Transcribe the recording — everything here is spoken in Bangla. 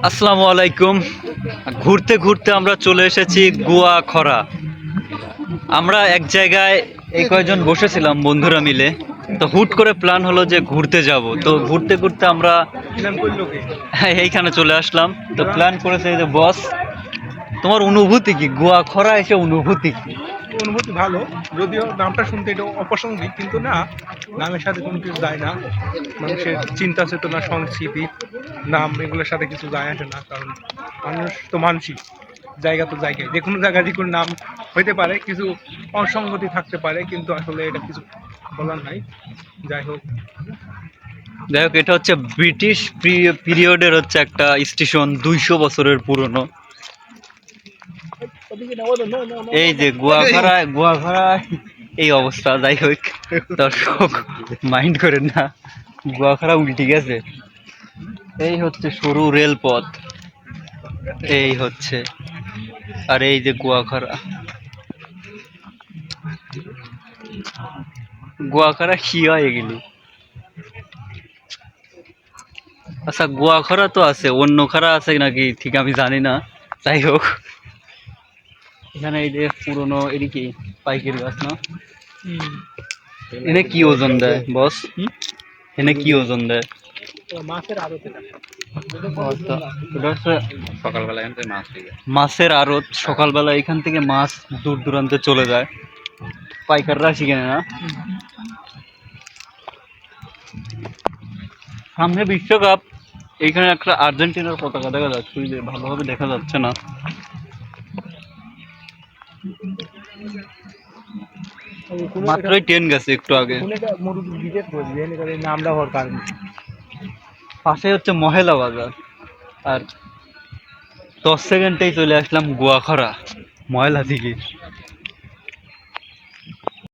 আসসালামু আলাইকুম। ঘুরতে ঘুরতে আমরা চলে এসেছি গুয়াখরা। আমরা এক জায়গায় এই কয়জন বসেছিলাম বন্ধুরা মিলে। তো হুট করে প্ল্যান হলো যে ঘুরতে যাব। তো ঘুরতে ঘুরতে আমরা এইখানে চলে আসলাম। তো প্ল্যান করেছে এই যে বস। তোমার অনুভূতি কি গুয়াখরা এসে, অনুভূতি কি? অনুভূতি ভালো, যদিও নামটা শুনতে একটু অপ্রাসঙ্গিক, কিন্তু না, নামের সাথে কোনো কিছু যায় না। মানুষের চিন্তা চেতনা, সংস্কৃতি, নাম এগুলোর সাথে কিছু যায় আসে না, কারণ মানুষ তো মানুষই, জায়গা তো জায়গায়, যে কোনো জায়গায় যে কোনো নাম হইতে পারে, কিছু অসঙ্গতি থাকতে পারে, কিন্তু আসলে এটা কিছু বলার নাই। যাই হোক, যাই হোক, এটা হচ্ছে ব্রিটিশ পিরিয়ডের হচ্ছে একটা স্টেশন, 200 বছরের পুরনো। এই যে গুয়াখরা এই অবস্থা। যাই হোক, দর্শক মাইন্ড করেন না, গুয়াখরা উল্টে গেছে। এই হচ্ছে সরু রেলপথ, এই হচ্ছে, আর এই যে গুয়াখরা। গুয়াখরা কি হয় এগুলি? আচ্ছা, গুয়াখরা তো আছে, অন্য খারা আছে নাকি ঠিক আমি জানি না। যাই হোক, এখানে এই যে পুরনো এদিকে পাইকারি গাছ না, এনে কি ওজন দেয় বস? এনে কি ওজন দেয়? মাছের আড়ত আচ্ছা, এটা হচ্ছে সকালবেলা এখান থেকে মাছ থেকে মাছের আড়ত। সকালবেলা এখান থেকে মাছ দূর দূরান্তে চলে যায়, পাইকাররা শিখে না। সামনে বিশ্বকাপ, এইখানে একটা আর্জেন্টিনার পতাকা দেখা যাচ্ছে, ওই যে ভালোভাবে দেখা যাচ্ছে না। মাত্রই ট্রেন গেছে একটু আগে। নামটা হওয়ার কারণ পাশে হচ্ছে মহেলা বাজার, আর 10 সেকেন্ডেই চলে আসলাম গুয়াখরা ময়লা থেকে।